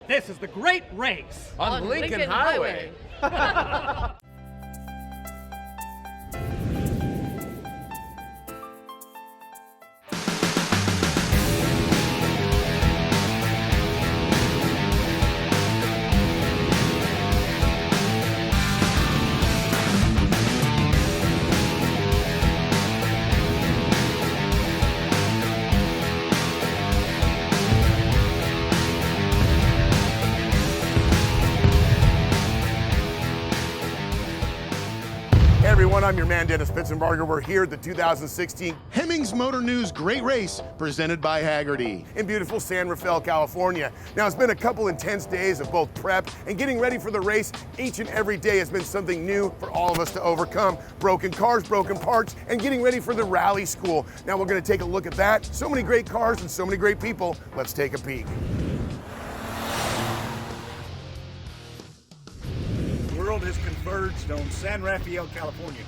This is the great race on Lincoln Highway. Hey everyone, I'm your man Dennis Pitzenbarger. We're here at the 2016 Hemmings Motor News Great Race presented by Hagerty in beautiful San Rafael, California. Now it's been a couple intense days of both prep and getting ready for the race. Each and every day has been something new for all of us to overcome. Broken cars, broken parts, and getting ready for the rally school. Now we're going to take a look at that. So many great cars and so many great people. Let's take a peek. The world has converged on San Rafael, California.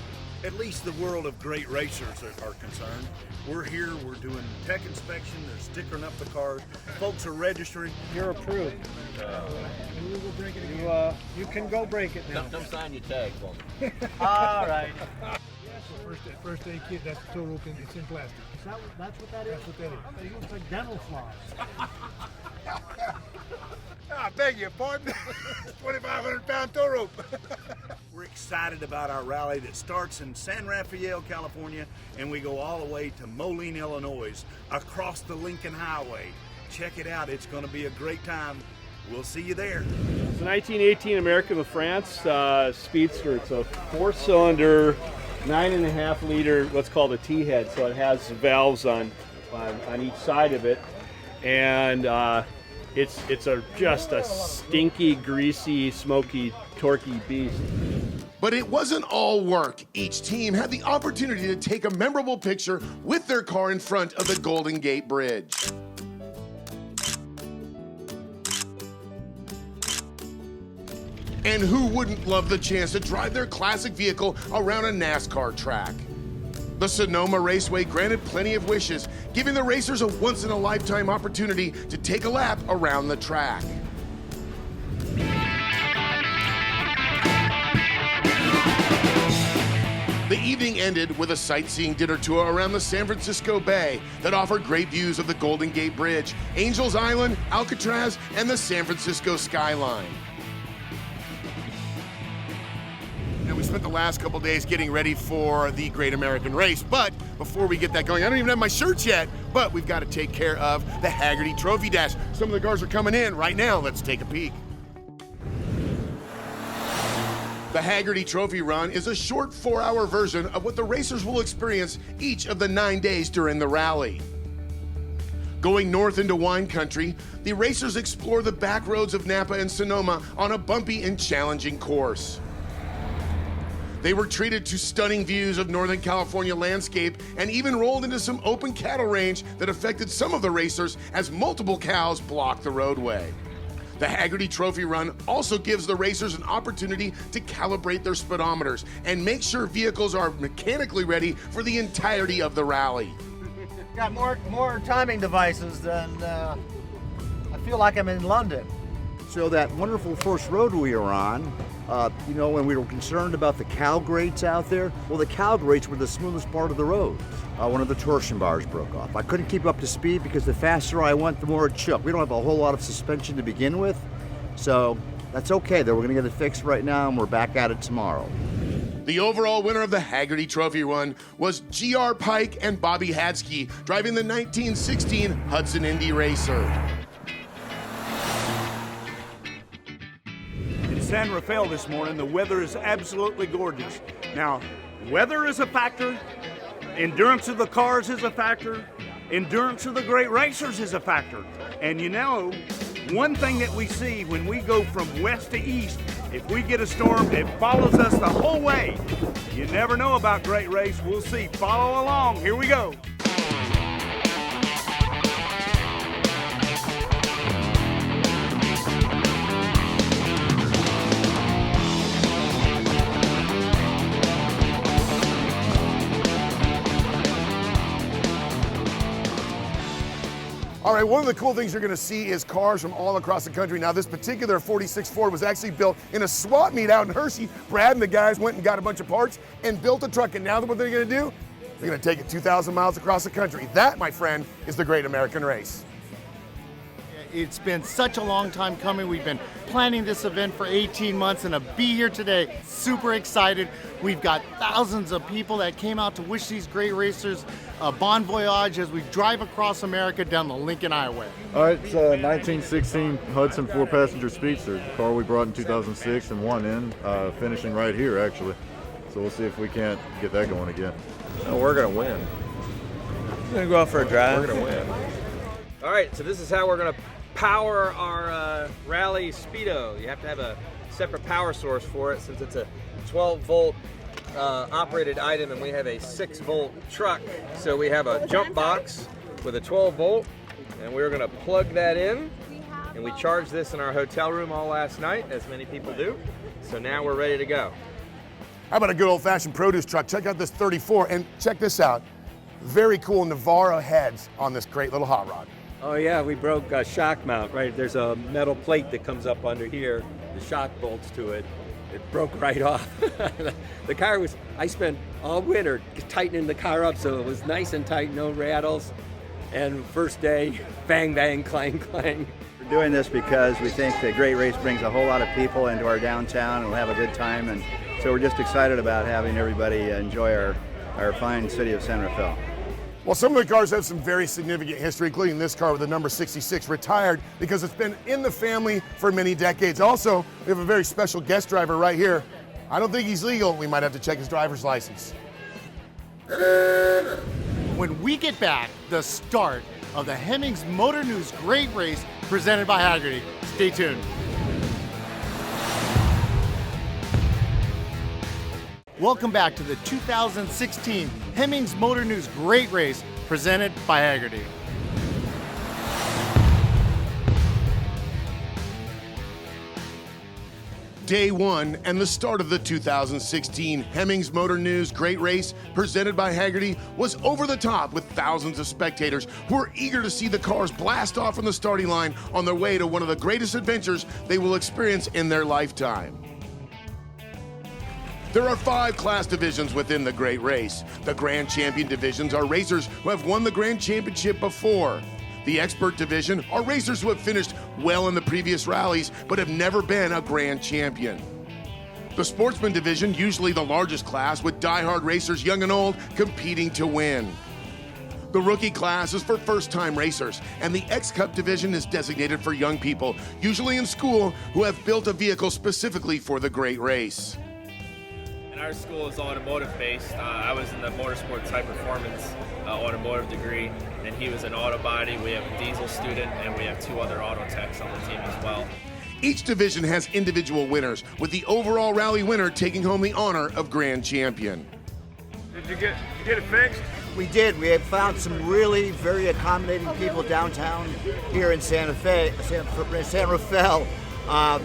At least the world of great racers are concerned. We're here, we're doing tech inspection, they're stickering up the cars, folks are registering. You're approved. We will break it again. You can go break it now. Don't sign your tag for me. All right. First aid kit, that's the total, it's in plastic. That's what that is? That's what that is. It looks like dental floss. I beg your pardon. 2,500-pound tow rope. We're excited about our rally that starts in San Rafael, California, and we go all the way to Moline, Illinois, across the Lincoln Highway. Check it out, it's going to be a great time. We'll see you there. It's a 1918 American with France Speedster. It's a four-cylinder, 9.5 liter, what's called a T-head. So it has valves on each side of it, and it's just a stinky, greasy, smoky, torquey beast. But it wasn't all work. Each team had the opportunity to take a memorable picture with their car in front of the Golden Gate Bridge. And who wouldn't love the chance to drive their classic vehicle around a NASCAR track? The Sonoma Raceway granted plenty of wishes, giving the racers a once-in-a-lifetime opportunity to take a lap around the track. The evening ended with a sightseeing dinner tour around the San Francisco Bay that offered great views of the Golden Gate Bridge, Angels Island, Alcatraz, and the San Francisco skyline. Now, we spent the last couple days getting ready for the Great American Race, but before we get that going, I don't even have my shirts yet, but we've got to take care of the Hagerty Trophy Dash. Some of the cars are coming in right now. Let's take a peek. The Hagerty Trophy Run is a short 4-hour version of what the racers will experience each of the 9 days during the rally. Going north into wine country, the racers explore the back roads of Napa and Sonoma on a bumpy and challenging course. They were treated to stunning views of Northern California landscape and even rolled into some open cattle range that affected some of the racers as multiple cows blocked the roadway. The Hagerty Trophy Run also gives the racers an opportunity to calibrate their speedometers and make sure vehicles are mechanically ready for the entirety of the rally. Got more timing devices than I feel like I'm in London. So that wonderful first road we were on, when we were concerned about the cow grates out there, well, the cow grates were the smoothest part of the road. One of the torsion bars broke off. I couldn't keep up to speed because the faster I went, the more it shook. We don't have a whole lot of suspension to begin with, so that's okay, though. We're going to get it fixed right now, and we're back at it tomorrow. The overall winner of the Hagerty Trophy Run was G.R. Pike and Bobby Hadsky, driving the 1916 Hudson Indy Racer. In San Rafael this morning, the weather is absolutely gorgeous. Now, weather is a factor, endurance of the cars is a factor, endurance of the great racers is a factor. And one thing that we see when we go from west to east, if we get a storm, it follows us the whole way. You never know about great race. We'll see. Follow along. Here we go. All right, one of the cool things you're going to see is cars from all across the country. Now, this particular 46 Ford was actually built in a swap meet out in Hershey. Brad and the guys went and got a bunch of parts and built a truck, and now what they're going to do, they're going to take it 2,000 miles across the country. That, my friend, is the Great American Race. It's been such a long time coming. We've been planning this event for 18 months, and to be here today, super excited. We've got thousands of people that came out to wish these great racers a bon voyage as we drive across America down the Lincoln Highway. All right, it's a 1916 Hudson 4-passenger Speedster, the car we brought in 2006 and won in, finishing right here actually. So we'll see if we can't get that going again. Oh, we're gonna win. We're gonna go out for a drive. We're gonna win. All right, so this is how we're gonna power our rally Speedo. You have to have a separate power source for it since it's a 12-volt operated item and we have a 6-volt truck. So we have a jump box with a 12-volt and we're gonna plug that in, and we charged this in our hotel room all last night, as many people do. So now we're ready to go. How about a good old-fashioned produce truck? Check out this 34, and check this out. Very cool Navarro heads on this great little hot rod. Oh yeah, we broke a shock mount, right? There's a metal plate that comes up under here, the shock bolts to it. It broke right off. The car was, I spent all winter tightening the car up so it was nice and tight, no rattles. And first day, bang, bang, clang, clang. We're doing this because we think the Great Race brings a whole lot of people into our downtown and we'll have a good time. And so we're just excited about having everybody enjoy our fine city of San Rafael. Well, some of the cars have some very significant history, including this car with the number 66, retired because it's been in the family for many decades. Also, we have a very special guest driver right here. I don't think he's legal. We might have to check his driver's license. When we get back, the start of the Hemmings Motor News Great Race presented by Hagerty. Stay tuned. Welcome back to the 2016 Hemmings Motor News Great Race presented by Hagerty. Day one and the start of the 2016 Hemmings Motor News Great Race presented by Hagerty was over the top with thousands of spectators who are eager to see the cars blast off from the starting line on their way to one of the greatest adventures they will experience in their lifetime. There are 5 class divisions within the Great Race. The Grand Champion divisions are racers who have won the Grand Championship before. The Expert division are racers who have finished well in the previous rallies but have never been a Grand Champion. The Sportsman division, usually the largest class, with die-hard racers young and old competing to win. The Rookie class is for first-time racers, and the X-Cup division is designated for young people, usually in school, who have built a vehicle specifically for the Great Race. Our school is automotive based. I was in the motorsports high performance automotive degree, and he was an auto body. We have a diesel student, and we have 2 other auto techs on the team as well. Each division has individual winners, with the overall rally winner taking home the honor of Grand Champion. Did you get it fixed? We did. We have found some really very accommodating people downtown here in San Rafael.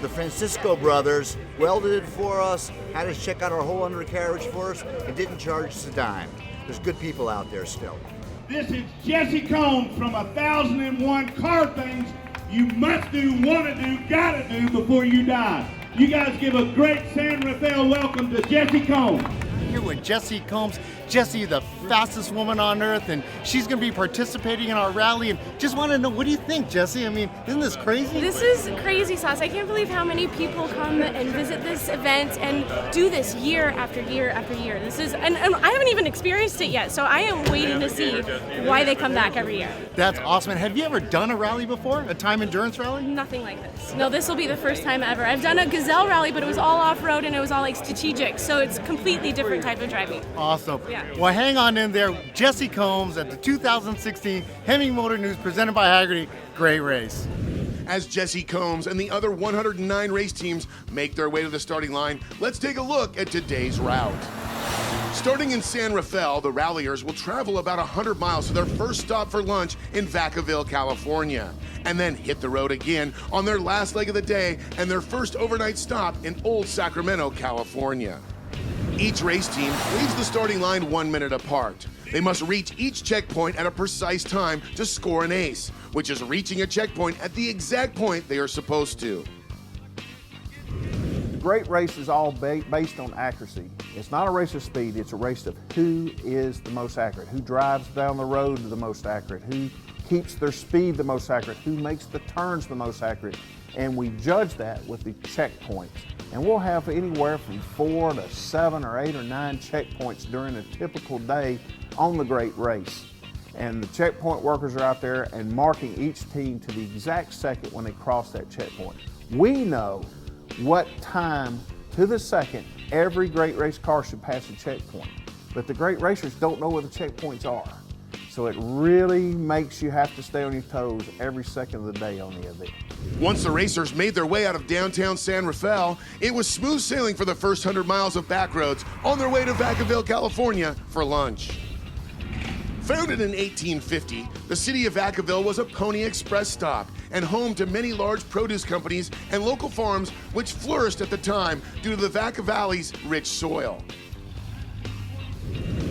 The Francisco brothers welded it for us, had us check out our whole undercarriage for us, and didn't charge us a dime. There's good people out there still. This is Jesse Combs from 1001 Car Things You Must Do, Want to Do, Gotta Do Before You Die. You guys give a great San Rafael welcome to Jesse Combs. Here with Jessie Combs. Jessie, the fastest woman on earth, and she's going to be participating in our rally. And just want to know, what do you think, Jessie? I mean, isn't this crazy? This is crazy sauce. I can't believe how many people come and visit this event and do this year after year after year. This is, and I haven't even experienced it yet, so I am waiting to see why they come back every year. That's awesome. And have you ever done a rally before? A time endurance rally? Nothing like this. No, this will be the first time ever. I've done a Gazelle rally, but it was all off-road and it was all like strategic, so it's completely different type of driving. Awesome. Yeah. Well, hang on in there. Jessie Combs at the 2016 Hemmings Motor News presented by Hagerty. Great race. As Jessie Combs and the other 109 race teams make their way to the starting line, let's take a look at today's route. Starting in San Rafael, the ralliers will travel about 100 miles to their first stop for lunch in Vacaville, California, and then hit the road again on their last leg of the day and their first overnight stop in Old Sacramento, California. Each race team leaves the starting line 1 minute apart. They must reach each checkpoint at a precise time to score an ace, which is reaching a checkpoint at the exact point they are supposed to. The great race is all based on accuracy. It's not a race of speed, it's a race of who is the most accurate, who drives down the road the most accurate, who keeps their speed the most accurate, who makes the turns the most accurate. And we judge that with the checkpoints. And we'll have anywhere from 4 to 7 or 8 or 9 checkpoints during a typical day on the great race. And the checkpoint workers are out there and marking each team to the exact second when they cross that checkpoint. We know what time to the second every great race car should pass a checkpoint, but the great racers don't know where the checkpoints are. So it really makes you have to stay on your toes every second of the day on the event. Once the racers made their way out of downtown San Rafael, it was smooth sailing for the first 100 miles of back roads on their way to Vacaville, California for lunch. Founded in 1850, the city of Vacaville was a Pony Express stop and home to many large produce companies and local farms which flourished at the time due to the Vaca Valley's rich soil.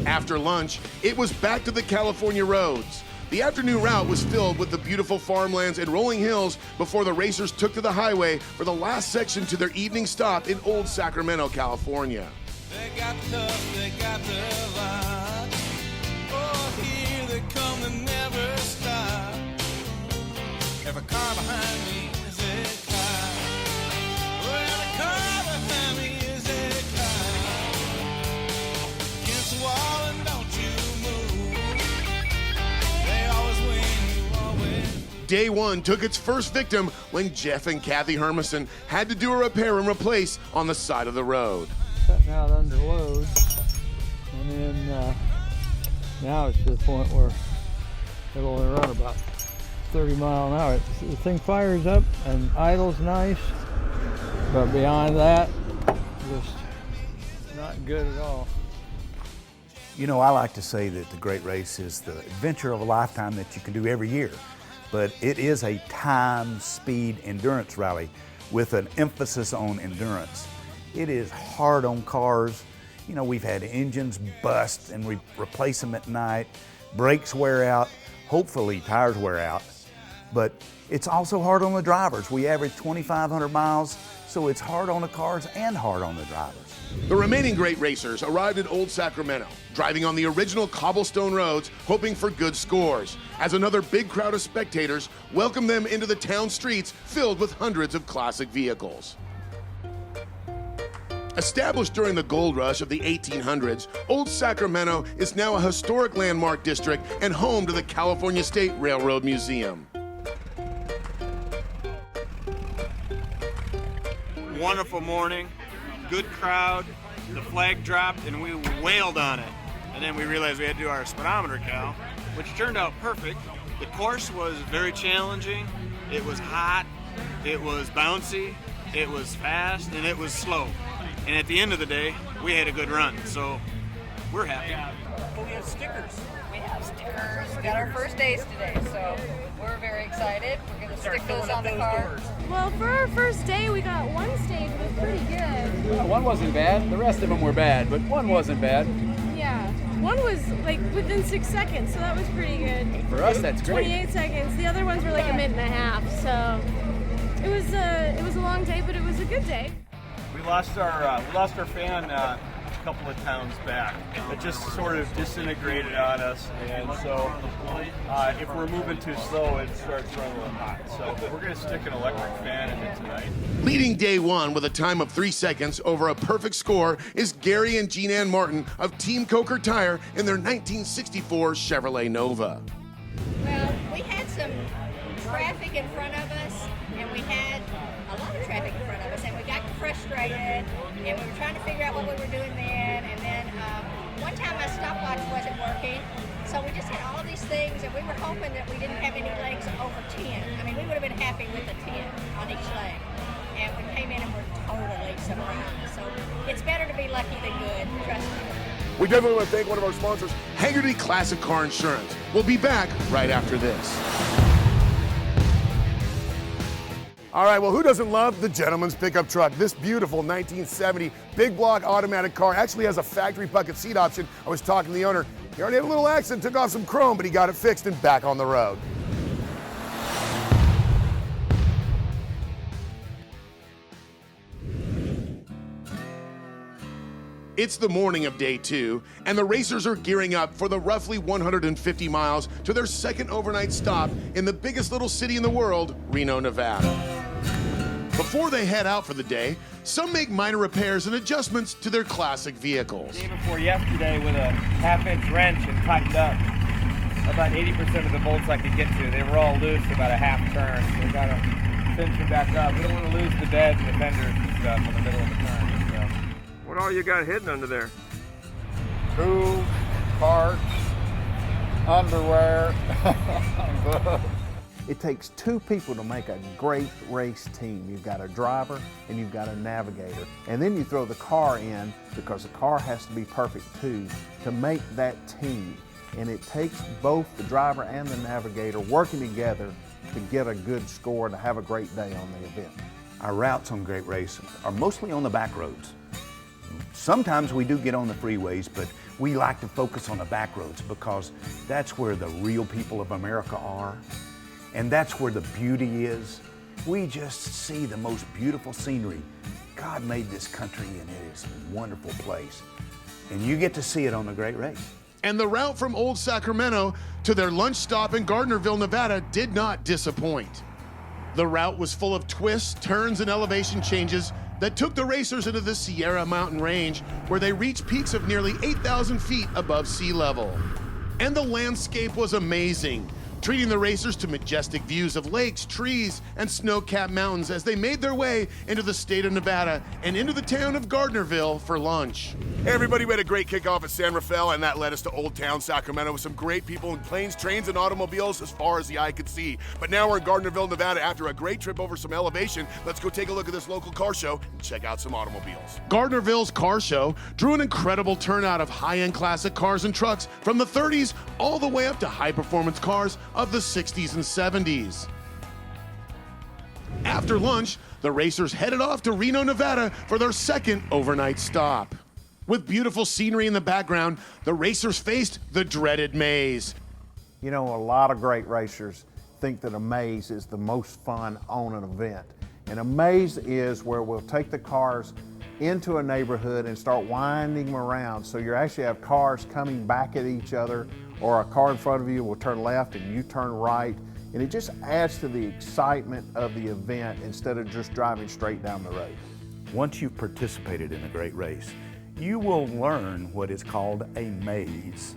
After lunch, it was back to the California roads. The afternoon route was filled with the beautiful farmlands and rolling hills before the racers took to the highway for the last section to their evening stop in Old Sacramento, California. They got tough, they got the line. Oh, here they come, they never stop. Every car behind me is a car. Oh, every car behind me is a car. Against the wall and don't you move. They always win, you always. Day one took its first victim when Jeff and Kathy Hermison had to do a repair and replace on the side of the road. Cutting out under load, and then now it's to the point where it'll only run about 30 miles an hour. The thing fires up and idles nice, but beyond that, just not good at all. You know, I like to say that the Great Race is the adventure of a lifetime that you can do every year, but it is a time, speed, endurance rally with an emphasis on endurance. It is hard on cars. You know, we've had engines bust and we replace them at night. Brakes wear out. Hopefully tires wear out. But it's also hard on the drivers. We average 2,500 miles, so it's hard on the cars and hard on the drivers. The remaining great racers arrived at Old Sacramento, driving on the original cobblestone roads, hoping for good scores, as another big crowd of spectators welcomed them into the town streets filled with hundreds of classic vehicles. Established during the gold rush of the 1800s, Old Sacramento is now a historic landmark district and home to the California State Railroad Museum. Wonderful morning, good crowd, the flag dropped and we wailed on it. And then we realized we had to do our speedometer cal, which turned out perfect. The course was very challenging, it was hot, it was bouncy, it was fast, and it was slow. And at the end of the day, we had a good run, so we're happy. We have stickers. We have stickers. We got our first days today, so we're very excited. We're going to stick those on the car. Well, for our first day, we got one stage. It was pretty good. One wasn't bad. The rest of them were bad, but one wasn't bad. Yeah. One was like within 6 seconds, so that was pretty good. For us, that's great. 28 seconds. The other ones were like a minute and a half, so it was a long day, but it was a good day. We lost our fan a couple of towns back. It just sort of disintegrated on us, and so if we're moving too slow, it starts running a little hot. So we're going to stick an electric fan in it tonight. Leading day one with a time of 3 seconds over a perfect score is Gary and Jean Ann Martin of Team Coker Tire in their 1964 Chevrolet Nova. Well, we had some traffic in front of us, and we had a lot of traffic in front of us, and we got frustrated, and we were trying to figure out what we were doing then, and then one time my stopwatch wasn't working, so we just had all these things, and we were hoping that we didn't have any legs over 10. I mean, we would have been happy with a 10 on each leg, and we came in and we're totally surprised. So it's better to be lucky than good, trust me. We definitely want to thank one of our sponsors, Hagerty Classic Car Insurance. We'll be back right after this. All right, well, who doesn't love the gentleman's pickup truck? This beautiful 1970 big block automatic car actually has a factory bucket seat option. I was talking to the owner. He already had a little accident, took off some chrome, but he got it fixed and back on the road. It's the morning of day 2, and the racers are gearing up for the roughly 150 miles to their second overnight stop in the biggest little city in the world, Reno, Nevada. Before they head out for the day, some make minor repairs and adjustments to their classic vehicles. Day before yesterday with a half-inch wrench and tightened up about 80% of the bolts I could get to. They were all loose about a half turn, so we got to cinch them back up. We don't want to lose the beds and the fenders and stuff in the middle of the turn. So. What all you got hidden under there? Tools, parts, underwear. It takes 2 people to make a great race team. You've got a driver and you've got a navigator. And then you throw the car in, because the car has to be perfect too, to make that team. And it takes both the driver and the navigator working together to get a good score, to have a great day on the event. Our routes on Great Race are mostly on the back roads. Sometimes we do get on the freeways, but we like to focus on the back roads because that's where the real people of America are, and that's where the beauty is. We just see the most beautiful scenery. God made this country, and it is a wonderful place, and you get to see it on the Great Race. And the route from Old Sacramento to their lunch stop in Gardnerville, Nevada did not disappoint. The route was full of twists, turns, and elevation changes that took the racers into the Sierra Mountain Range, where they reached peaks of nearly 8,000 feet above sea level. And the landscape was amazing, treating the racers to majestic views of lakes, trees, and snow-capped mountains as they made their way into the state of Nevada and into the town of Gardnerville for lunch. Hey everybody, we had a great kickoff at San Rafael, and that led us to Old Town Sacramento with some great people in planes, trains, and automobiles as far as the eye could see. But now we're in Gardnerville, Nevada after a great trip over some elevation. Let's go take a look at this local car show and check out some automobiles. Gardnerville's car show drew an incredible turnout of high-end classic cars and trucks from the 30s all the way up to high-performance cars of the 60s and 70s. After lunch, the racers headed off to Reno, Nevada for their second overnight stop. With beautiful scenery in the background, the racers faced the dreaded maze. You know, a lot of great racers think that a maze is the most fun on an event. And a maze is where we'll take the cars into a neighborhood and start winding them around. So you actually have cars coming back at each other, or a car in front of you will turn left and you turn right. And it just adds to the excitement of the event instead of just driving straight down the road. Once you've participated in a great race, you will learn what is called a maze.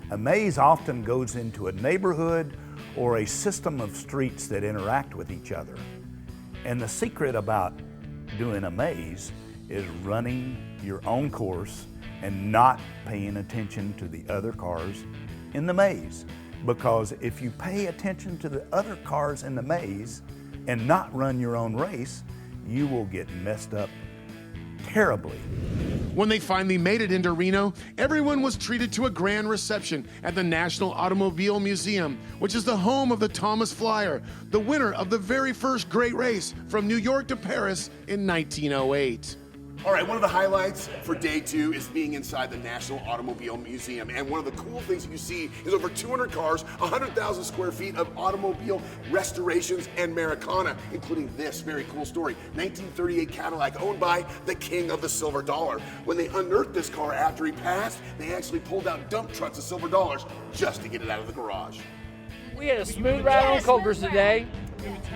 A maze often goes into a neighborhood or a system of streets that interact with each other. And the secret about doing a maze is running your own course and not paying attention to the other cars in the maze. Because if you pay attention to the other cars in the maze and not run your own race, you will get messed up terribly. When they finally made it into Reno, everyone was treated to a grand reception at the National Automobile Museum, which is the home of the Thomas Flyer, the winner of the very first great race from New York to Paris in 1908. All right, one of the highlights for day 2 is being inside the National Automobile Museum. And one of the cool things that you see is over 200 cars, 100,000 square feet of automobile restorations and Americana, including this very cool story. 1938 Cadillac owned by the king of the silver dollar. When they unearthed this car after he passed, they actually pulled out dump trucks of silver dollars just to get it out of the garage. We had a smooth ride on Cobras today,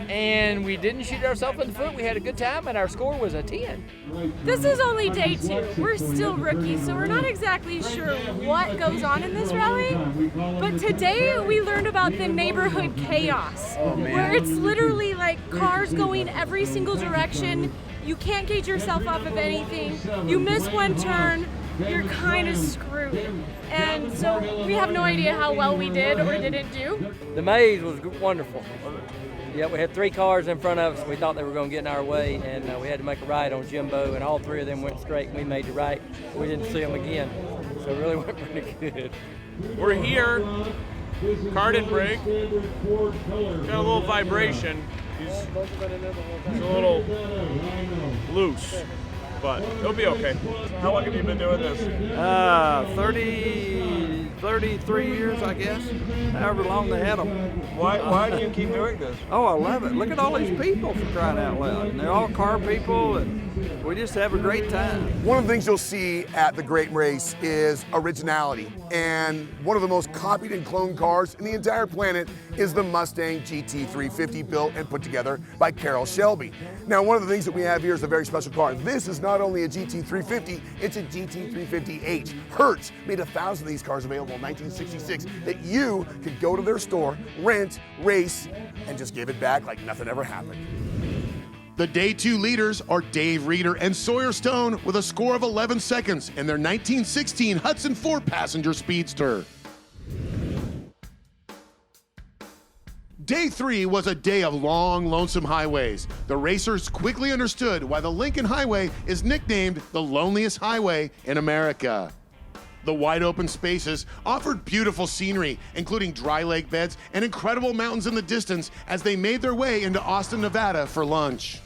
and we didn't shoot ourselves in the foot. We had a good time, and our score was a 10. This is only day 2. We're still rookies, so we're not exactly sure what goes on in this rally. But today we learned about the neighborhood chaos, where it's literally like cars going every single direction. You can't gauge yourself off of anything. You miss one turn, you're kind of screwed. And so we have no idea how well we did or didn't do. The maze was wonderful. Yeah, we had 3 cars in front of us. We thought they were going to get in our way, and we had to make a right on Jimbo, and all 3 of them went straight, and we made the right. We didn't see them again, so it really went pretty good. We're here, car didn't brake, got a little vibration, He's a little loose, but he'll be okay. How long have you been doing this? 33 years, I guess. However long they had them. Why do you keep doing this? Oh, I love it. Look at all these people, for crying out loud. And they're all car people, and we just have a great time. One of the things you'll see at the Great Race is originality. And one of the most copied and cloned cars in the entire planet is the Mustang GT350, built and put together by Carroll Shelby. Now, one of the things that we have here is a very special car. This is not only a GT350, it's a GT350H. Hertz made 1,000 of these cars available in 1966 that you could go to their store, rent, race, and just give it back like nothing ever happened. The Day 2 leaders are Dave Reeder and Sawyer Stone with a score of 11 seconds in their 1916 Hudson 4-passenger Speedster. Day 3 was a day of long, lonesome highways. The racers quickly understood why the Lincoln Highway is nicknamed the loneliest highway in America. The wide open spaces offered beautiful scenery, including dry lake beds and incredible mountains in the distance as they made their way into Austin, Nevada for lunch.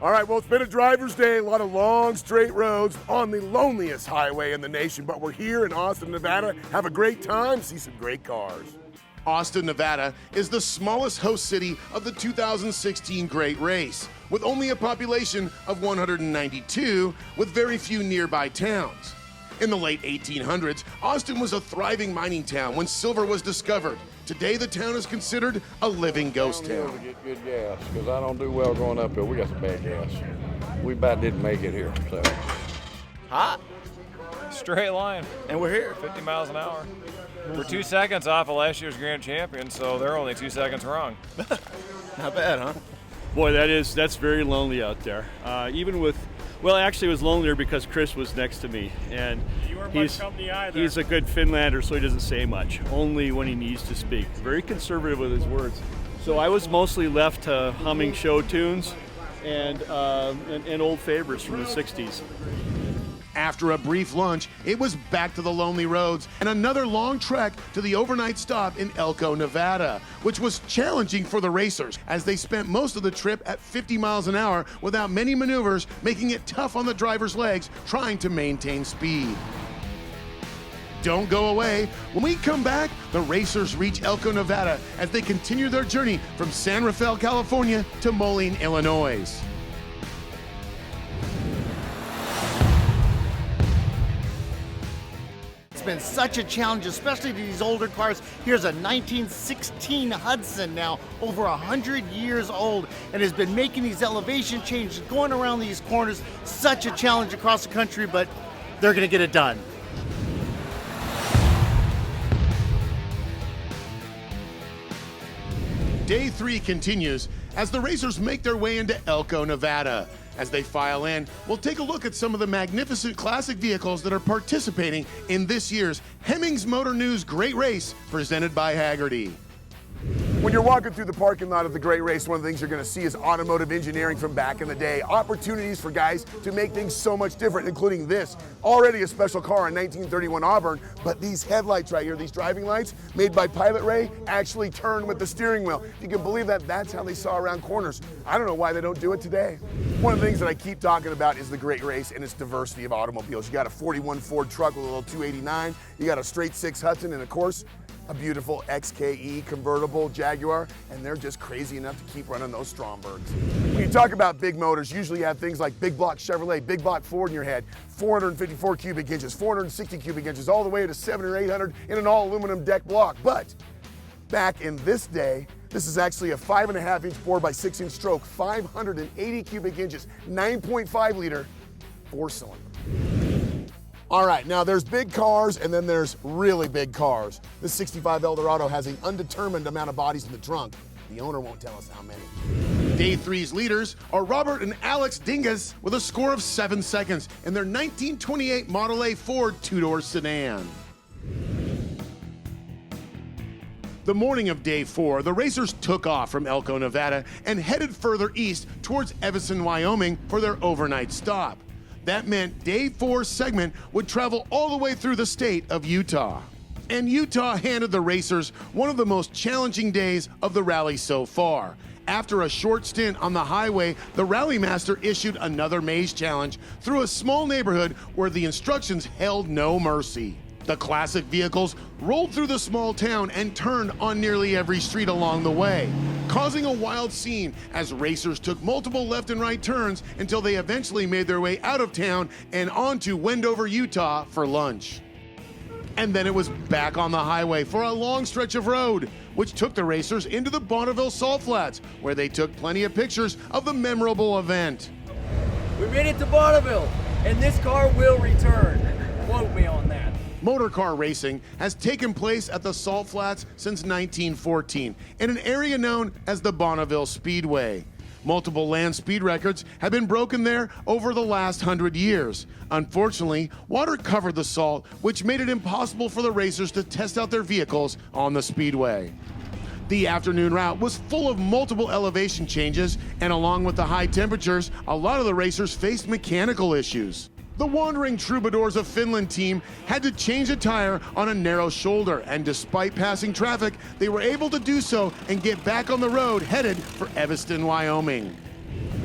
All right, well, it's been a driver's day, a lot of long, straight roads on the loneliest highway in the nation, but we're here in Austin, Nevada. Have a great time, see some great cars. Austin, Nevada is the smallest host city of the 2016 Great Race, with only a population of 192, with very few nearby towns. In the late 1800s, Austin was a thriving mining town when silver was discovered. Today, the town is considered a living ghost town. To get good gas, because I don't do well going up here. We got some bad gas. We about didn't make it here, so. Hot. Straight line. And we're here. 50 miles an hour. We're 2 seconds off of last year's grand champion, so they're only 2 seconds wrong. Not bad, huh? Boy, that's very lonely out there. Even with, well, actually it was lonelier because Chris was next to me, and You weren't much company either. he's a good Finlander, so he doesn't say much, only when he needs to speak. Very conservative with his words. So I was mostly left to humming show tunes and old favorites from the 60s. After a brief lunch, it was back to the lonely roads and another long trek to the overnight stop in Elko, Nevada, which was challenging for the racers as they spent most of the trip at 50 miles an hour without many maneuvers, making it tough on the driver's legs trying to maintain speed. Don't go away. When we come back, the racers reach Elko, Nevada as they continue their journey from San Rafael, California to Moline, Illinois. It's been such a challenge, especially to these older cars. Here's a 1916 Hudson, now over 100 years old, and has been making these elevation changes, going around these corners. Such a challenge across the country, but they're gonna get it done. Day 3 continues as the racers make their way into Elko, Nevada. As they file in, we'll take a look at some of the magnificent classic vehicles that are participating in this year's Hemmings Motor News Great Race, presented by Hagerty. When you're walking through the parking lot of the Great Race, one of the things you're going to see is automotive engineering from back in the day. Opportunities for guys to make things so much different, including this. Already a special car in 1931 Auburn, but these headlights right here, these driving lights, made by Pilot Ray, actually turn with the steering wheel. If you can believe that, that's how they saw around corners. I don't know why they don't do it today. One of the things that I keep talking about is the Great Race and its diversity of automobiles. You got a 41 Ford truck with a little 289, you got a straight 6 Hudson, and of course, a beautiful XKE convertible Jaguar, and they're just crazy enough to keep running those Strombergs. When you talk about big motors, usually you have things like big block Chevrolet, big block Ford in your head, 454 cubic inches, 460 cubic inches, all the way to 700 or 800 in an all aluminum deck block. But back in this day, this is actually a 5.5-inch 4x6-inch stroke, 580 cubic inches, 9.5 liter, 4-cylinder. All right, now there's big cars and then there's really big cars. This 65 Eldorado has an undetermined amount of bodies in the trunk. The owner won't tell us how many. Day 3's leaders are Robert and Alex Dingas with a score of 7 seconds in their 1928 Model A Ford 2-door sedan. The morning of Day 4, the racers took off from Elko, Nevada and headed further east towards Evanston, Wyoming for their overnight stop. That meant Day 4's segment would travel all the way through the state of Utah. And Utah handed the racers one of the most challenging days of the rally so far. After a short stint on the highway, the rally master issued another maze challenge through a small neighborhood where the instructions held no mercy. The classic vehicles rolled through the small town and turned on nearly every street along the way, causing a wild scene as racers took multiple left and right turns until they eventually made their way out of town and onto Wendover, Utah for lunch. And then it was back on the highway for a long stretch of road, which took the racers into the Bonneville Salt Flats, where they took plenty of pictures of the memorable event. We made it to Bonneville, and this car will return. Quote me on that. Motor car racing has taken place at the Salt Flats since 1914 in an area known as the Bonneville Speedway. Multiple land speed records have been broken there over the last 100 years. Unfortunately, water covered the salt, which made it impossible for the racers to test out their vehicles on the speedway. The afternoon route was full of multiple elevation changes, and along with the high temperatures, a lot of the racers faced mechanical issues. The Wandering Troubadours of Finland team had to change a tire on a narrow shoulder, and despite passing traffic, they were able to do so and get back on the road headed for Evanston, Wyoming.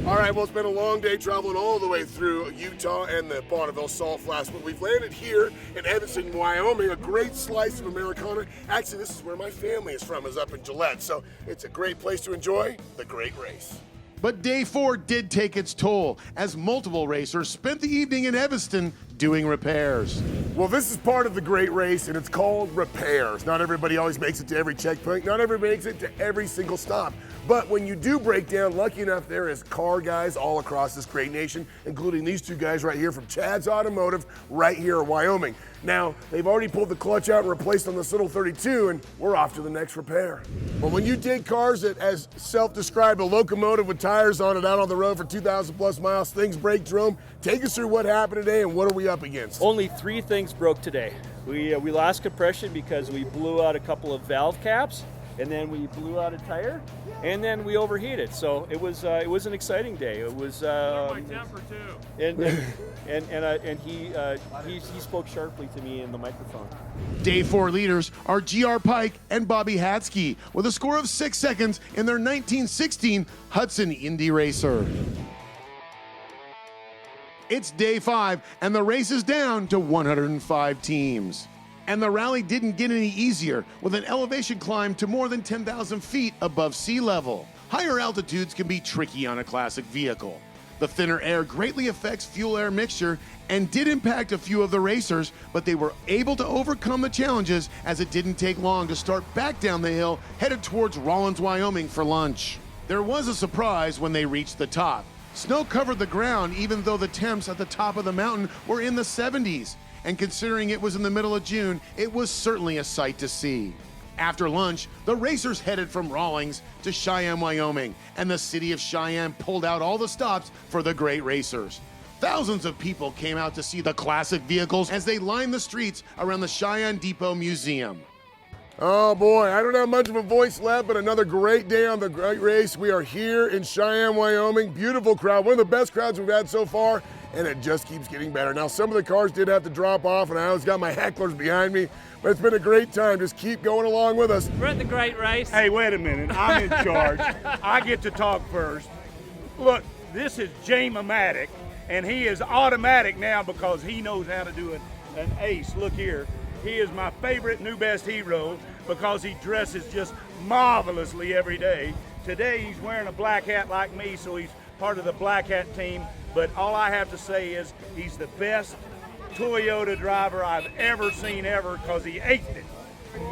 All right, well, it's been a long day traveling all the way through Utah and the Bonneville Salt Flats, but we've landed here in Evanston, Wyoming, a great slice of Americana. Actually, this is where my family is from, is up in Gillette, so it's a great place to enjoy the great race. But day 4 did take its toll, as multiple racers spent the evening in Evanston doing repairs. Well, this is part of the great race, and it's called repairs. Not everybody always makes it to every checkpoint. Not everybody makes it to every single stop. But when you do break down, lucky enough, there is car guys all across this great nation, including these two guys right here from Chad's Automotive right here in Wyoming. Now, they've already pulled the clutch out and replaced on this little 32, and we're off to the next repair. But when you take cars that, as self-described, a locomotive with tires on it out on the road for 2,000 plus miles, things break, Jerome, take us through what happened today and what are we up against? Only 3 things broke today. We lost compression because we blew out a couple of valve caps, and then we blew out a tire, and then we overheated. So it was an exciting day. It was my temper too. And he spoke sharply to me in the microphone. Day 4 leaders are G.R. Pike and Bobby Hatsky with a score of 6 seconds in their 1916 Hudson Indy Racer. It's day 5 and the race is down to 105 teams. And the rally didn't get any easier with an elevation climb to more than 10,000 feet above sea level. Higher altitudes can be tricky on a classic vehicle. The thinner air greatly affects fuel-air mixture and did impact a few of the racers, but they were able to overcome the challenges as it didn't take long to start back down the hill headed towards Rawlins, Wyoming for lunch. There was a surprise when they reached the top. Snow covered the ground even though the temps at the top of the mountain were in the 70s. And considering it was in the middle of June, it was certainly a sight to see. After lunch, the racers headed from Rawlins to Cheyenne, Wyoming, and the city of Cheyenne pulled out all the stops for the great racers. Thousands of people came out to see the classic vehicles as they lined the streets around the Cheyenne Depot Museum. Oh boy, I don't have much of a voice left, but another great day on the great race. We are here in Cheyenne, Wyoming. Beautiful crowd, one of the best crowds we've had so far, and it just keeps getting better. Now, some of the cars did have to drop off, and I always got my hecklers behind me, but it's been a great time. Just keep going along with us. We're at the great race. Hey, wait a minute. I'm in charge. I get to talk first. Look, this is Jame-O-Matic, and he is automatic now because he knows how to do an ace. Look here. He is my favorite new best hero because he dresses just marvelously every day. Today he's wearing a black hat like me, so he's part of the black hat team. But all I have to say is he's the best Toyota driver I've ever seen ever because he aced it.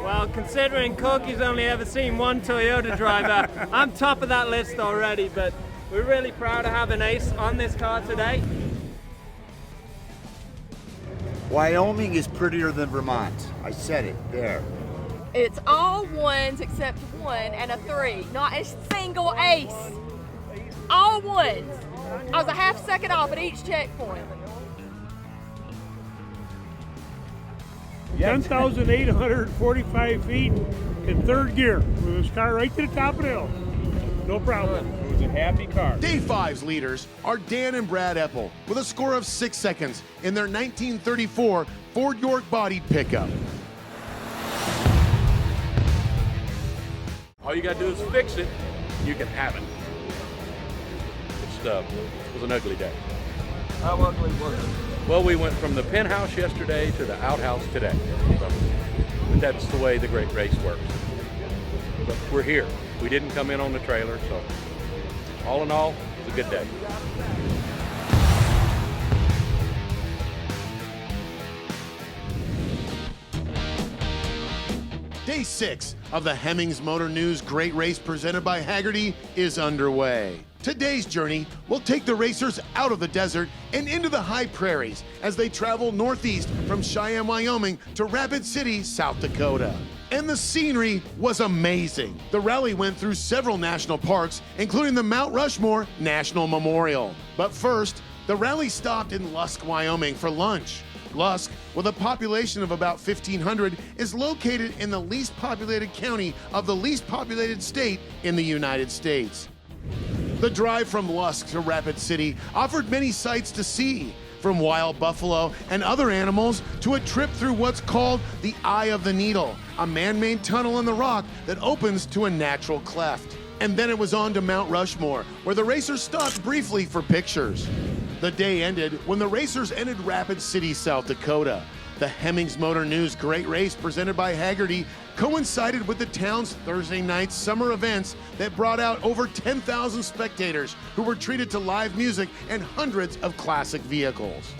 Well, considering Corky's only ever seen one Toyota driver, I'm top of that list already, but we're really proud to have an ace on this car today. Wyoming is prettier than Vermont. I said it there. It's all ones except 1 and a 3, not a single ace. All ones. I was a half second off at each checkpoint. 10,845 feet in 3rd gear with this car right to the top of the hill. No problem. It was a happy car. Day 5's leaders are Dan and Brad Eppel with a score of 6 seconds in their 1934 Ford York bodied pickup. All you got to do is fix it, you can have it. It was an ugly day. How ugly was it? Well, we went from the penthouse yesterday to the outhouse today. So, and that's the way the great race works. But we're here. We didn't come in on the trailer, so all in all, it's a good day. Day 6 of the Hemmings Motor News Great Race presented by Hagerty is underway. Today's journey will take the racers out of the desert and into the high prairies as they travel northeast from Cheyenne, Wyoming to Rapid City, South Dakota. And the scenery was amazing. The rally went through several national parks, including the Mount Rushmore National Memorial. But first, the rally stopped in Lusk, Wyoming for lunch. Lusk, with a population of about 1,500, is located in the least populated county of the least populated state in the United States. The drive from Lusk to Rapid City offered many sights to see, from wild buffalo and other animals to a trip through what's called the Eye of the Needle, a man-made tunnel in the rock that opens to a natural cleft. And then it was on to Mount Rushmore, where the racers stopped briefly for pictures. The day ended when the racers entered Rapid City, South Dakota. The Hemmings Motor News Great Race presented by Hagerty coincided with the town's Thursday night summer events that brought out over 10,000 spectators who were treated to live music and hundreds of classic vehicles.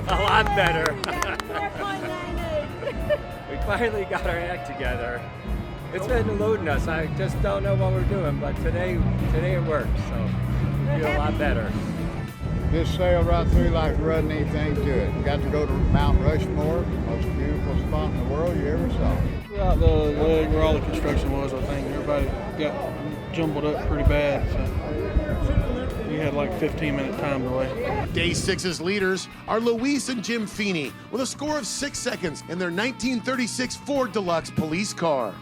A lot better. We finally got our act together. It's been eluding us. I just don't know what we're doing, but today it worked, so we feel a lot better. Just sailed right through like there wasn't anything to it. Got to go to Mount Rushmore, most beautiful spot in the world you ever saw. We're out the leg where all the construction was, I think. Everybody got jumbled up pretty bad, so we had like 15-minute time delay. Day 6's leaders are Luis and Jim Feeney with a score of 6 seconds in their 1936 Ford Deluxe police car.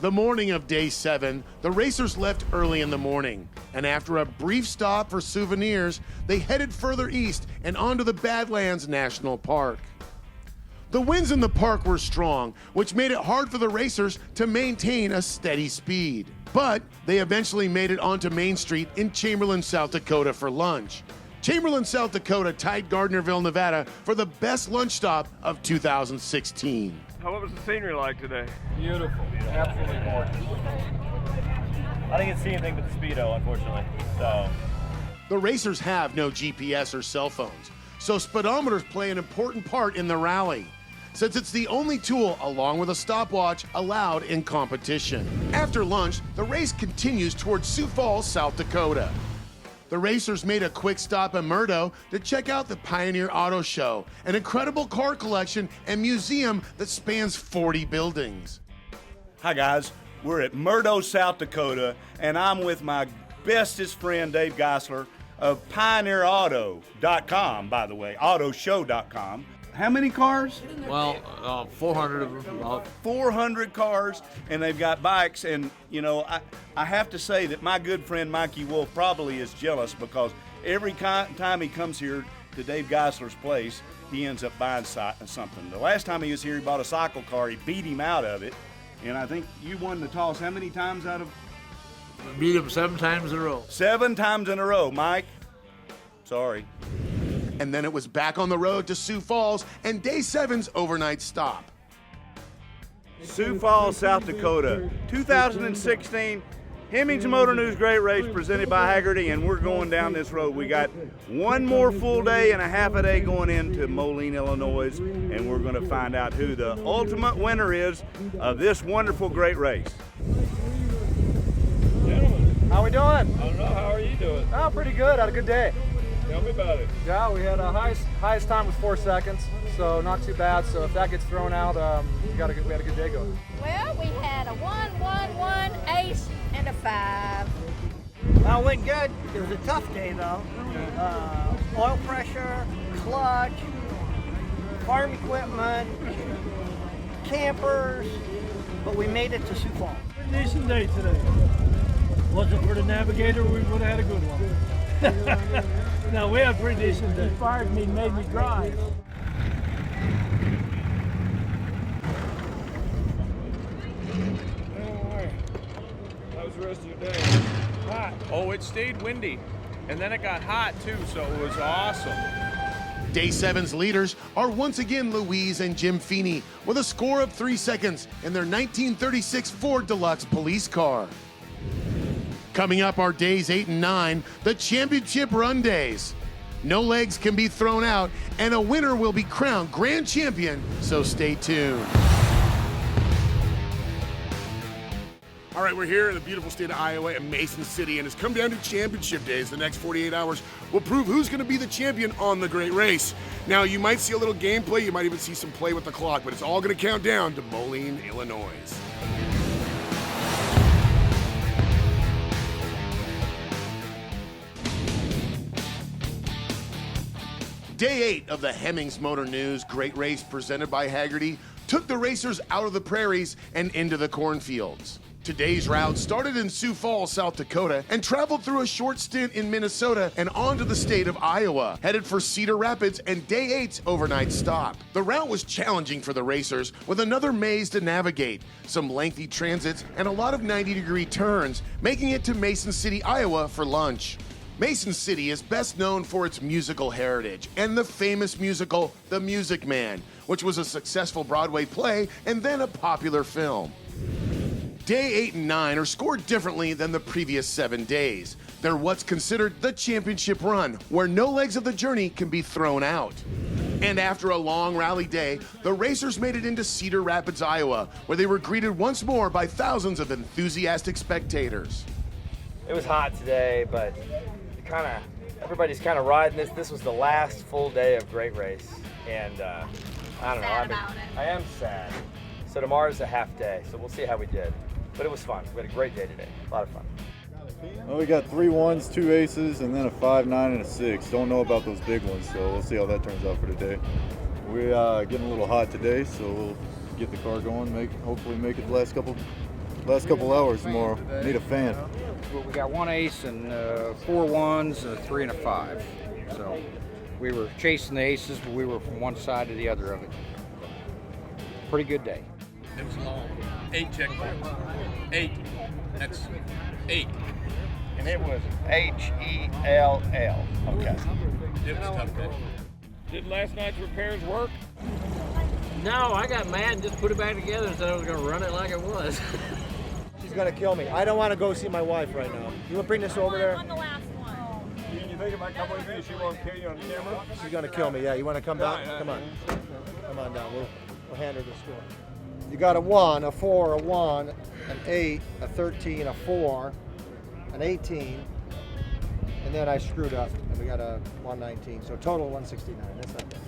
The morning of day 7, the racers left early in the morning, and after a brief stop for souvenirs, they headed further east and onto the Badlands National Park. The winds in the park were strong, which made it hard for the racers to maintain a steady speed. But they eventually made it onto Main Street in Chamberlain, South Dakota for lunch. Chamberlain, South Dakota tied Gardnerville, Nevada for the best lunch stop of 2016. What was the scenery like today? Beautiful, absolutely gorgeous. I didn't get to see anything but the Speedo, unfortunately. So the racers have no GPS or cell phones, so speedometers play an important part in the rally, since it's the only tool, along with a stopwatch, allowed in competition. After lunch, the race continues towards Sioux Falls, South Dakota. The racers made a quick stop in Murdo to check out the Pioneer Auto Show, an incredible car collection and museum that spans 40 buildings. Hi guys, we're at Murdo, South Dakota, and I'm with my bestest friend Dave Geisler of PioneerAuto.com, by the way, autoshow.com. How many cars? Well, 400 of them. About 400 cars, and they've got bikes. And you know, I have to say that my good friend Mikey Wolf probably is jealous because every time he comes here to Dave Geisler's place, he ends up buying something. The last time he was here, he bought a cycle car. He beat him out of it, and I think you won the toss. How many times out of? Beat him 7 times in a row. 7 times in a row, Mike. Sorry. And then it was back on the road to Sioux Falls and day 7's overnight stop. Sioux Falls, South Dakota, 2016 Hemmings Motor News Great Race presented by Hagerty, and we're going down this road. We got one more full day and a half a day going into Moline, Illinois, and we're going to find out who the ultimate winner is of this wonderful great race. Gentlemen, how we doing? I don't know. How are you doing? Oh, pretty good. Had a good day. Tell me about it. Yeah, we had a highest time was 4 seconds, so not too bad. So if that gets thrown out, we had a good day going. Well, we had a 1-1-1 ace and a 5. Well, it went good. It was a tough day though. Oil pressure, clutch, farm equipment, campers, but we made it to Sioux Falls. Pretty decent day today. Wasn't for the navigator, we would have had a good one. No, we had a pretty decent day. He fired me, made me drive. How was the rest of your day? Hot. Oh, it stayed windy. And then it got hot too, so it was awesome. Day 7's leaders are once again Louise and Jim Feeney with a score of 3 seconds in their 1936 Ford Deluxe police car. Coming up are days 8 and 9, the championship run days. No legs can be thrown out, and a winner will be crowned grand champion, so stay tuned. All right, we're here in the beautiful state of Iowa in Mason City, and it's come down to championship days. The next 48 hours will prove who's going to be the champion on the great race. Now, you might see a little gameplay, you might even see some play with the clock, but it's all going to count down to Moline, Illinois. Day 8 of the Hemmings Motor News Great Race presented by Hagerty took the racers out of the prairies and into the cornfields. Today's route started in Sioux Falls, South Dakota, and traveled through a short stint in Minnesota and on to the state of Iowa, headed for Cedar Rapids and Day 8's overnight stop. The route was challenging for the racers, with another maze to navigate, some lengthy transits, and a lot of 90-degree turns, making it to Mason City, Iowa for lunch. Mason City is best known for its musical heritage and the famous musical The Music Man, which was a successful Broadway play and then a popular film. Day 8 and 9 are scored differently than the previous 7 days. They're what's considered the championship run, where no legs of the journey can be thrown out. And after a long rally day, the racers made it into Cedar Rapids, Iowa, where they were greeted once more by thousands of enthusiastic spectators. It was hot today, but everybody's kind of riding this. This was the last full day of Great Race, and I don't know. I am sad. So tomorrow's a half day, so we'll see how we did. But it was fun. We had a great day today. A lot of fun. Well, we got 3 1s, 2 aces, and then a 5, 9, and a 6. Don't know about those big ones, so we'll see how that turns out for today. We're getting a little hot today, so we'll get the car going. Hopefully make it the last couple hours tomorrow. Need a fan. Well, we got 1 ace and 4 1s, a 3 and a 5. So we were chasing the aces, but we were from one side to the other of it. Pretty good day. It was long. 8 checkpoints. 8. That's 8. And it was H-E-L-L. Okay. It was a tough day. Did last night's repairs work? No, I got mad and just put it back together and said I was going to run it like it was. She's going to kill me. I don't want to go see my wife right now. You want to bring this over there? On the last one. You think it might come with you? She won't kill you on camera? She's going to kill me. Yeah, you want to come down? Come on. Come on down. We'll hand her the score. You got a 1, a 4, a 1, an 8, a 13, a 4, an 18, and then I screwed up and we got a 119. So total 169. That's not bad.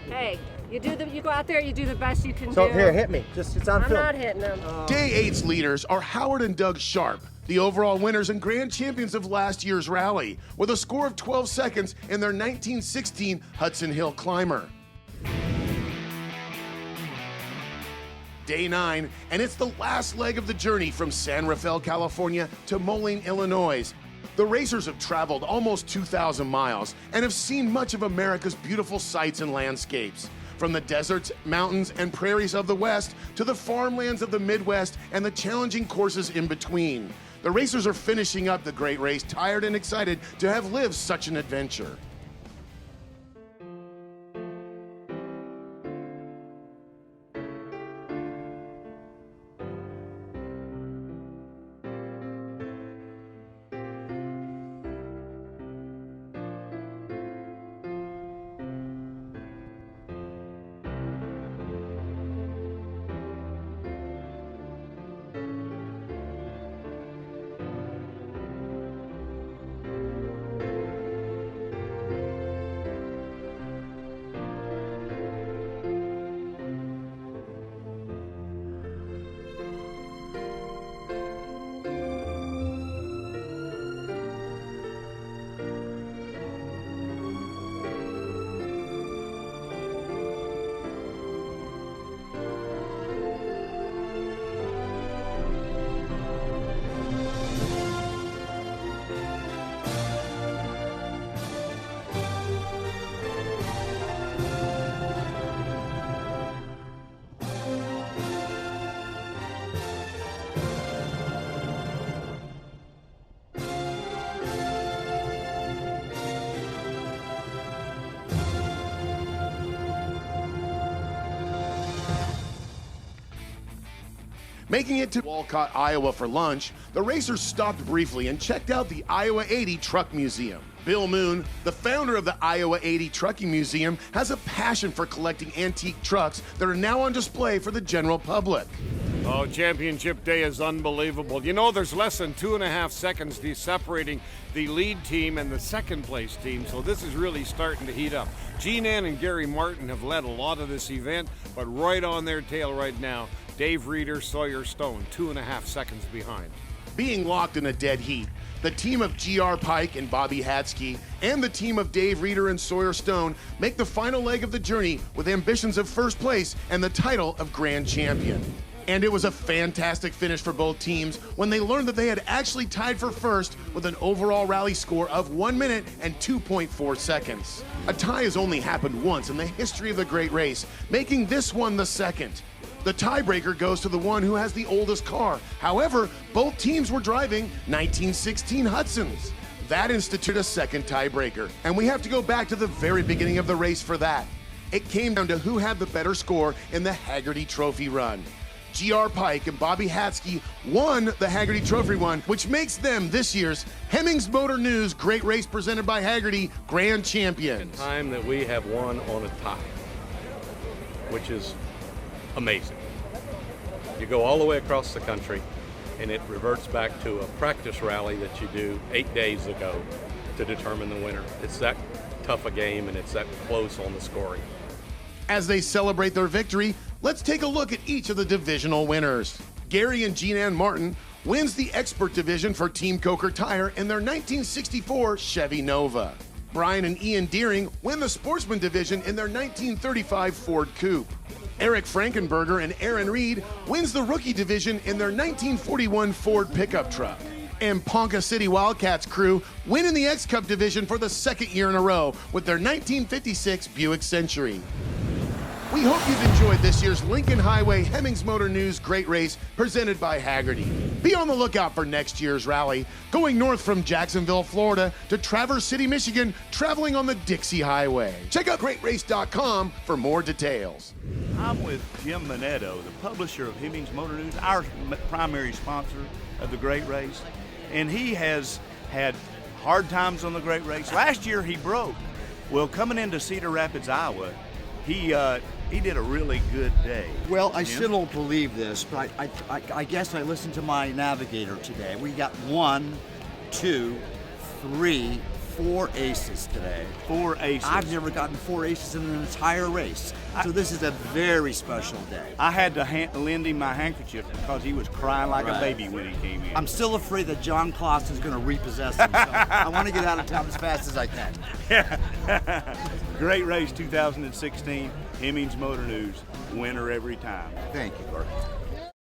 Hey, you go out there, you do the best you can do. So here, hit me. It's on I'm film. not hitting them. Day 8's leaders are Howard and Doug Sharp, the overall winners and grand champions of last year's rally, with a score of 12 seconds in their 1916 Hudson Hill Climber. Day 9, and it's the last leg of the journey from San Rafael, California to Moline, Illinois. The racers have traveled almost 2,000 miles and have seen much of America's beautiful sights and landscapes. From the deserts, mountains, and prairies of the West to the farmlands of the Midwest and the challenging courses in between. The racers are finishing up the great race, tired and excited to have lived such an adventure. Making it to Walcott, Iowa for lunch, the racers stopped briefly and checked out the Iowa 80 Truck Museum. Bill Moon, the founder of the Iowa 80 Trucking Museum, has a passion for collecting antique trucks that are now on display for the general public. Oh, championship day is unbelievable. You know, there's less than 2.5 seconds separating the lead team and the second place team, so this is really starting to heat up. Gene Ann and Gary Martin have led a lot of this event, but right on their tail right now, Dave Reeder, Sawyer Stone, 2.5 seconds behind. Being locked in a dead heat, the team of G.R. Pike and Bobby Hatsky and the team of Dave Reeder and Sawyer Stone make the final leg of the journey with ambitions of first place and the title of Grand Champion. And it was a fantastic finish for both teams when they learned that they had actually tied for first with an overall rally score of 1 minute and 2.4 seconds. A tie has only happened once in the history of the Great Race, making this one the second. The tiebreaker goes to the one who has the oldest car. However, both teams were driving 1916 Hudsons. That instituted a second tiebreaker, and we have to go back to the very beginning of the race for that. It came down to who had the better score in the Hagerty Trophy Run. G.R. Pike and Bobby Hatsky won the Hagerty Trophy Run, which makes them this year's Hemmings Motor News Great Race presented by Hagerty Grand Champions. Time that we have won on a tie, which is amazing. You go all the way across the country and it reverts back to a practice rally that you do 8 days ago to determine the winner. It's that tough a game and it's that close on the scoring. As they celebrate their victory, let's take a look at each of the divisional winners. Gary and Gene Ann Martin wins the Expert Division for Team Coker Tire in their 1964 Chevy Nova. Brian and Ian Deering win the Sportsman Division in their 1935 Ford Coupe. Eric Frankenberger and Aaron Reed wins the Rookie Division in their 1941 Ford pickup truck. And Ponca City Wildcats crew win in the X-Cup Division for the second year in a row with their 1956 Buick Century. We hope you've enjoyed this year's Lincoln Highway Hemmings Motor News Great Race presented by Hagerty. Be on the lookout for next year's rally, going north from Jacksonville, Florida to Traverse City, Michigan, traveling on the Dixie Highway. Check out greatrace.com for more details. I'm with Jim Minetto, the publisher of Hemmings Motor News, our primary sponsor of the Great Race, and he has had hard times on the Great Race. Last year he broke. Well, coming into Cedar Rapids, Iowa, he did a really good day. Well, I still don't believe this, but I guess I listened to my navigator today. We got 1, 2, 3, 4 aces today. 4 aces. I've never gotten 4 aces in an entire race. So this is a very special day. I had to lend him my handkerchief because he was crying like a baby when he came in. I'm still afraid that John Clausen is going to repossess him. So I want to get out of town as fast as I can. Great Race 2016, Hemmings Motor News, winner every time. Thank you, Bert.